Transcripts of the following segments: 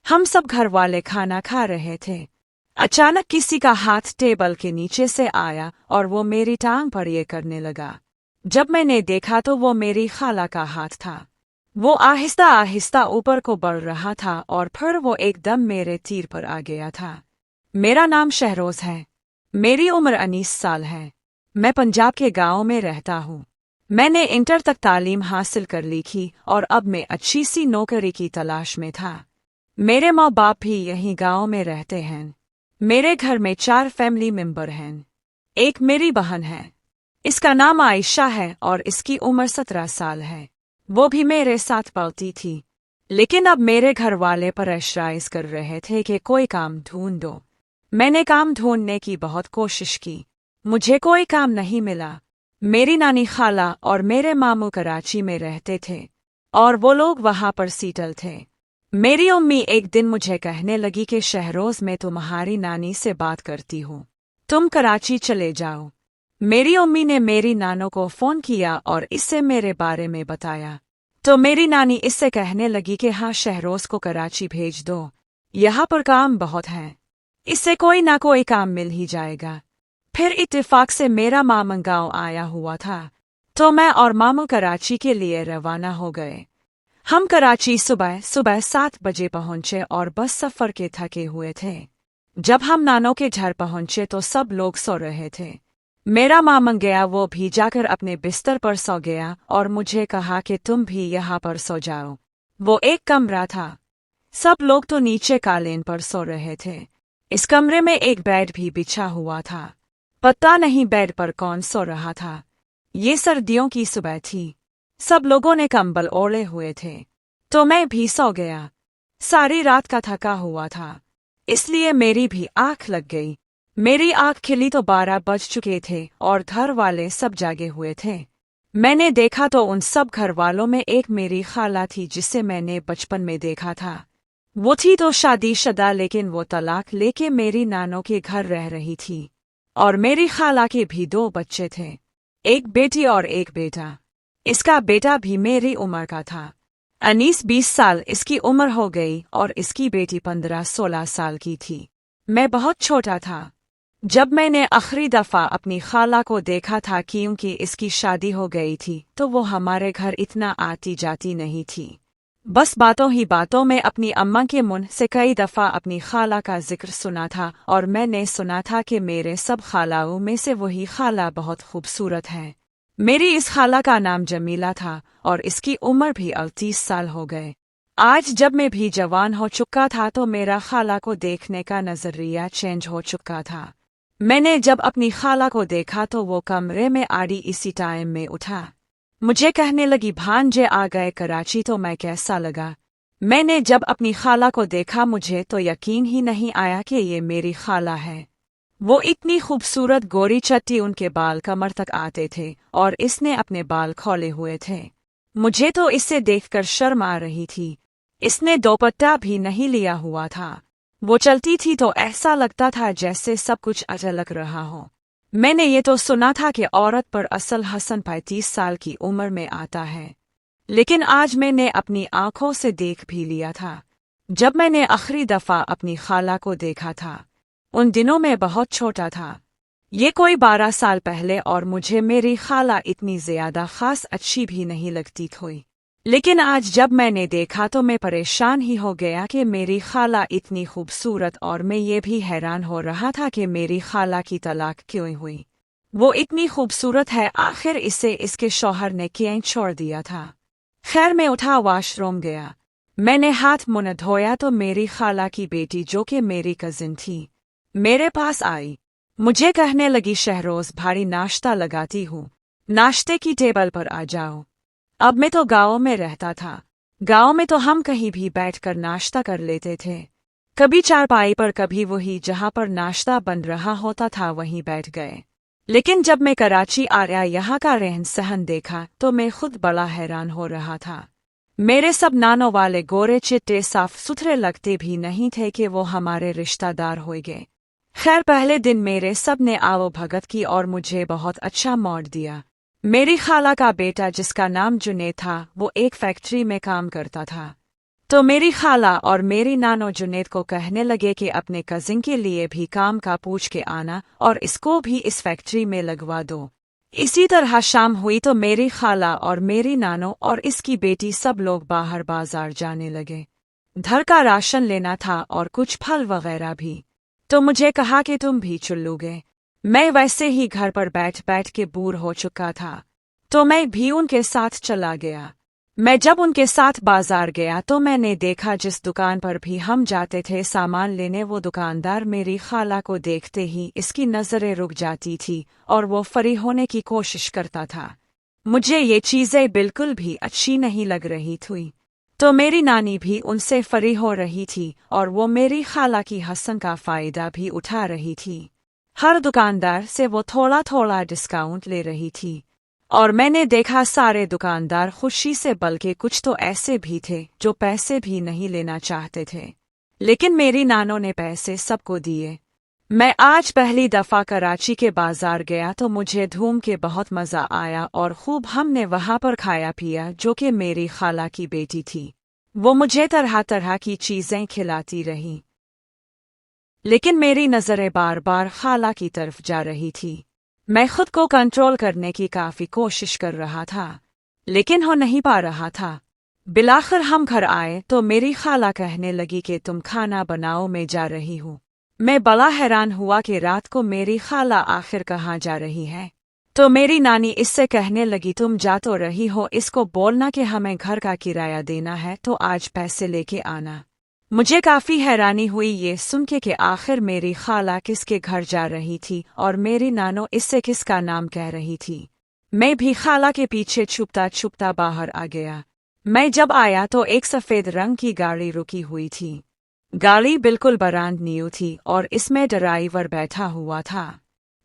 हम सब घर वाले खाना खा रहे थे। अचानक किसी का हाथ टेबल के नीचे से आया और वो मेरी टांग पर ये करने लगा। जब मैंने देखा तो वो मेरी खाला का हाथ था। वो आहिस्ता आहिस्ता ऊपर को बढ़ रहा था और फिर वो एकदम मेरे तीर पर आ गया था। मेरा नाम शहरोज है। मेरी उम्र 19 साल है। मैं पंजाब के गांव में रहता हूँ। मैंने इंटर तक तालीम हासिल कर ली थी और अब मैं अच्छी सी नौकरी की तलाश में था। मेरे माँ बाप भी यहीं गांव में रहते हैं। मेरे घर में 4 फैमिली मेंबर हैं। एक मेरी बहन है, इसका नाम आयशा है और इसकी उम्र 17 साल है। वो भी मेरे साथ पलती थी। लेकिन अब मेरे घर वाले प्रेशराइज कर रहे थे कि कोई काम ढूंढ दो। मैंने काम ढूंढने की बहुत कोशिश की, मुझे कोई काम नहीं मिला। मेरी नानी खाला और मेरे मामू कराची में रहते थे और वो लोग वहां पर सीटल थे। मेरी अम्मी एक दिन मुझे कहने लगी कि शहरोज में तुम्हारी नानी से बात करती हूँ, तुम कराची चले जाओ। मेरी अम्मी ने मेरी नानो को फ़ोन किया और इससे मेरे बारे में बताया, तो मेरी नानी इससे कहने लगी कि हाँ, शहरोज को कराची भेज दो, यहाँ पर काम बहुत है, इससे कोई ना कोई काम मिल ही जाएगा। फिर इत्तेफाक से मेरा मामा गाँव आया हुआ था, तो मैं और मामू कराची के लिए रवाना हो गए। हम कराची सुबह 7 बजे पहुंचे और बस सफ़र के थके हुए थे। जब हम नानो के घर पहुंचे तो सब लोग सो रहे थे। मेरा मामा गया, वो भी जाकर अपने बिस्तर पर सो गया और मुझे कहा कि तुम भी यहाँ पर सो जाओ। वो एक कमरा था, सब लोग तो नीचे कालीन पर सो रहे थे। इस कमरे में एक बेड भी बिछा हुआ था। पता नहीं बेड पर कौन सो रहा था। ये सर्दियों की सुबह थी, सब लोगों ने कंबल ओढ़े हुए थे, तो मैं भी सो गया। सारी रात का थका हुआ था, इसलिए मेरी भी आँख लग गई। मेरी आँख खिली तो 12 बज चुके थे और घर वाले सब जागे हुए थे। मैंने देखा तो उन सब घर वालों में एक मेरी खाला थी जिसे मैंने बचपन में देखा था। वो थी तो शादीशुदा, लेकिन वो तलाक लेके मेरी नानों के घर रह रही थी। और मेरी खाला के भी 2 बच्चे थे, एक बेटी और एक बेटा। इसका बेटा भी मेरी उम्र का था। 19-20 साल इसकी उम्र हो गई और इसकी बेटी 15-16 साल की थी। मैं बहुत छोटा था जब मैंने आखिरी दफ़ा अपनी खाला को देखा था, क्योंकि इसकी शादी हो गई थी तो वो हमारे घर इतना आती जाती नहीं थी। बस बातों ही बातों में अपनी अम्मा के मुंह से कई दफ़ा अपनी खाला का जिक्र सुना था और मैंने सुना था कि मेरे सब खालाओं में से वही खाला बहुत खूबसूरत है। मेरी इस खाला का नाम जमीला था और इसकी उम्र भी 38 साल हो गए। आज जब मैं भी जवान हो चुका था तो मेरा खाला को देखने का नज़रिया चेंज हो चुका था। मैंने जब अपनी खाला को देखा तो वो कमरे में आड़ी इसी टाइम में उठा। मुझे कहने लगी, भांजे आ गए कराची, तो मैं कैसा लगा। मैंने जब अपनी खाला को देखा मुझे तो यकीन ही नहीं आया कि ये मेरी खाला है। वो इतनी खूबसूरत गोरी चट्टी, उनके बाल कमर तक आते थे और इसने अपने बाल खोले हुए थे। मुझे तो इससे देखकर शर्म आ रही थी। इसने दुपट्टा भी नहीं लिया हुआ था। वो चलती थी तो ऐसा लगता था जैसे सब कुछ अचानक रहा हो। मैंने ये तो सुना था कि औरत पर असल हसन 35 साल की उम्र में आता है, लेकिन आज मैंने अपनी आंखों से देख भी लिया था। जब मैंने आखिरी दफ़ा अपनी खाला को देखा था उन दिनों मैं बहुत छोटा था, ये कोई 12 साल पहले, और मुझे मेरी खाला इतनी ज़्यादा ख़ास अच्छी भी नहीं लगती थी। लेकिन आज जब मैंने देखा तो मैं परेशान ही हो गया कि मेरी खाला इतनी खूबसूरत, और मैं ये भी हैरान हो रहा था कि मेरी खाला की तलाक क्यों हुई। वो इतनी खूबसूरत है, आखिर इसे इसके शौहर ने क्यों छोड़ दिया था। खैर, मैं उठा वॉशरूम गया। मैंने हाथ मुंह धोया तो मेरी खाला की बेटी, जो कि मेरी कजिन थी, मेरे पास आई। मुझे कहने लगी, शहरोज, भारी नाश्ता लगाती हूँ, नाश्ते की टेबल पर आ जाओ। अब मैं तो गाँव में रहता था। गाँव में तो हम कहीं भी बैठकर नाश्ता कर लेते थे, कभी चारपाई पर, कभी वही जहाँ पर नाश्ता बन रहा होता था वहीं बैठ गए। लेकिन जब मैं कराची आया, यहाँ का रहन सहन देखा तो मैं खुद बड़ा हैरान हो रहा था। मेरे सब नानों वाले गोरे चिट्टे साफ सुथरे लगते भी नहीं थे कि वो हमारे रिश्तेदार हो गए। खैर, पहले दिन मेरे सब ने आवो भगत की और मुझे बहुत अच्छा मौड दिया। मेरी खाला का बेटा, जिसका नाम जुनैद था, वो एक फैक्ट्री में काम करता था। तो मेरी खाला और मेरी नानो जुनेद को कहने लगे कि अपने कजिन के लिए भी काम का पूछ के आना और इसको भी इस फैक्ट्री में लगवा दो। इसी तरह शाम हुई तो मेरी खाला और मेरी नानो और इसकी बेटी सब लोग बाहर बाजार जाने लगे। घर का राशन लेना था और कुछ फल वगैरह भी। तो मुझे कहा कि तुम भी चलोगे। मैं वैसे ही घर पर बैठ बैठ के बोर हो चुका था, तो मैं भी उनके साथ चला गया। मैं जब उनके साथ बाजार गया तो मैंने देखा जिस दुकान पर भी हम जाते थे सामान लेने, वो दुकानदार मेरी खाला को देखते ही इसकी नज़रें रुक जाती थी और वो फरी होने की कोशिश करता था। मुझे ये चीज़ें बिल्कुल भी अच्छी नहीं लग रही थी। तो मेरी नानी भी उनसे फरी हो रही थी और वो मेरी खाला की हंसन का फ़ायदा भी उठा रही थी। हर दुकानदार से वो थोड़ा थोड़ा डिस्काउंट ले रही थी और मैंने देखा सारे दुकानदार खुशी से, बल्कि कुछ तो ऐसे भी थे जो पैसे भी नहीं लेना चाहते थे, लेकिन मेरी नानों ने पैसे सबको दिए। मैं आज पहली दफ़ा कराची के बाजार गया तो मुझे घूम के बहुत मज़ा आया और खूब हमने वहाँ पर खाया पिया। जो कि मेरी खाला की बेटी थी, वो मुझे तरह तरह की चीज़ें खिलाती रही, लेकिन मेरी नज़रें बार बार खाला की तरफ जा रही थी। मैं खुद को कंट्रोल करने की काफ़ी कोशिश कर रहा था, लेकिन हो नहीं पा रहा था। बिलाखिर हम घर आए तो मेरी खाला कहने लगी कि तुम खाना बनाओ, मैं जा रही हूँ। मैं बड़ा हैरान हुआ कि रात को मेरी खाला आखिर कहाँ जा रही है। तो मेरी नानी इससे कहने लगी तुम जा तो रही हो, इसको बोलना कि हमें घर का किराया देना है तो आज पैसे लेके आना। मुझे काफ़ी हैरानी हुई ये सुन के कि आखिर मेरी खाला किसके घर जा रही थी और मेरी नानो इससे किसका नाम कह रही थी। मैं भी खाला के पीछे छुपता छुपता बाहर आ गया। मैं जब आया तो एक सफ़ेद रंग की गाड़ी रुकी हुई थी। गाड़ी बिल्कुल ब्रांड न्यू थी और इसमें ड्राइवर बैठा हुआ था।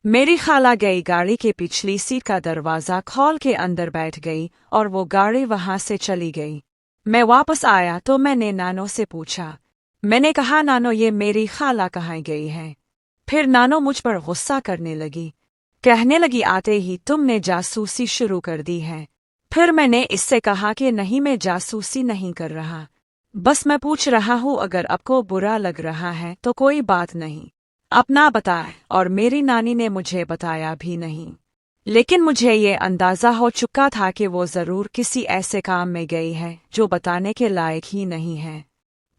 मेरी खाला गई गाड़ी के पिछली सीट का दरवाज़ा खोल के अंदर बैठ गई और वो गाड़ी वहाँ से चली गई। मैं वापस आया तो मैंने नानो से पूछा। मैंने कहा नानो ये मेरी खाला कहाँ गई है। फिर नानो मुझ पर गुस्सा करने लगी, कहने लगी आते ही तुमने जासूसी शुरू कर दी है। फिर मैंने इससे कहा कि नहीं, मैं जासूसी नहीं कर रहा, बस मैं पूछ रहा हूँ, अगर आपको बुरा लग रहा है तो कोई बात नहीं, अपना बताए। और मेरी नानी ने मुझे बताया भी नहीं, लेकिन मुझे ये अंदाज़ा हो चुका था कि वो ज़रूर किसी ऐसे काम में गई है जो बताने के लायक ही नहीं है।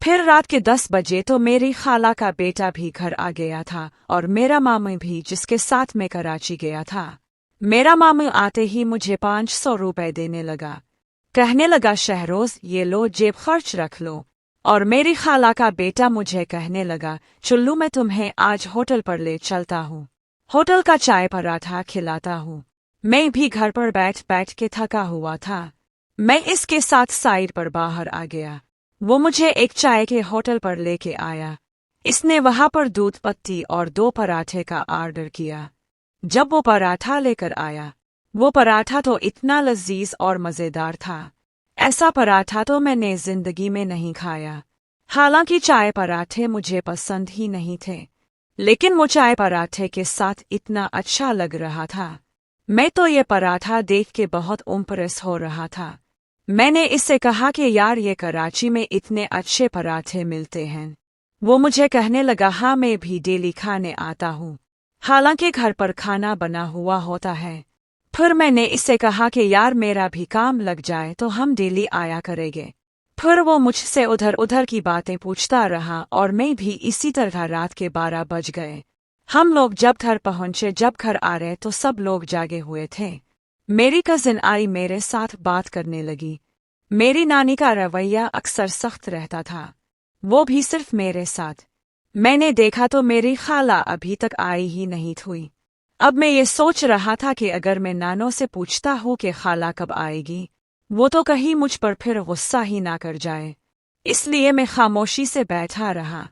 फिर रात के 10 बजे तो मेरी खाला का बेटा भी घर आ गया था और मेरा मामू भी, जिसके साथ मैं कराची गया था। मेरा मामू आते ही मुझे 500 रुपए देने लगा, कहने लगा शहरोज ये लो, जेब खर्च रख लो। और मेरी खाला का बेटा मुझे कहने लगा चुल्लू मैं तुम्हें आज होटल पर ले चलता हूँ, होटल का चाय पराठा खिलाता हूँ। मैं भी घर पर बैठ बैठ के थका हुआ था। मैं इसके साथ साइड पर बाहर आ गया। वो मुझे एक चाय के होटल पर लेके आया। इसने वहाँ पर दूध पत्ती और 2 पराठे का ऑर्डर किया। जब वो पराठा लेकर आया, वो पराठा तो इतना लजीज और मज़ेदार था, ऐसा पराठा तो मैंने जिंदगी में नहीं खाया। हालांकि चाय पराठे मुझे पसंद ही नहीं थे, लेकिन वो चाय पराठे के साथ इतना अच्छा लग रहा था। मैं तो ये पराठा देख के बहुत इम्प्रेस हो रहा था। मैंने इससे कहा कि यार ये कराची में इतने अच्छे पराठे मिलते हैं। वो मुझे कहने लगा हाँ, मैं भी डेली खाने आता हूँ, हालांकि घर पर खाना बना हुआ होता है। फिर मैंने इससे कहा कि यार मेरा भी काम लग जाए तो हम डेली आया करेंगे। फिर वो मुझसे उधर उधर की बातें पूछता रहा और मैं भी इसी तरह। रात के 12 बज गए। हम लोग जब घर पहुंचे, जब घर आ रहे तो सब लोग जागे हुए थे। मेरी कजिन आई मेरे साथ बात करने लगी। मेरी नानी का रवैया अक्सर सख्त रहता था, वो भी सिर्फ मेरे साथ। मैंने देखा तो मेरी खाला अभी तक आई ही नहीं थी। अब मैं ये सोच रहा था कि अगर मैं नानो से पूछता हूँ कि खाला कब आएगी, वो तो कहीं मुझ पर फिर गुस्सा ही ना कर जाए। इसलिए मैं खामोशी से बैठा रहा।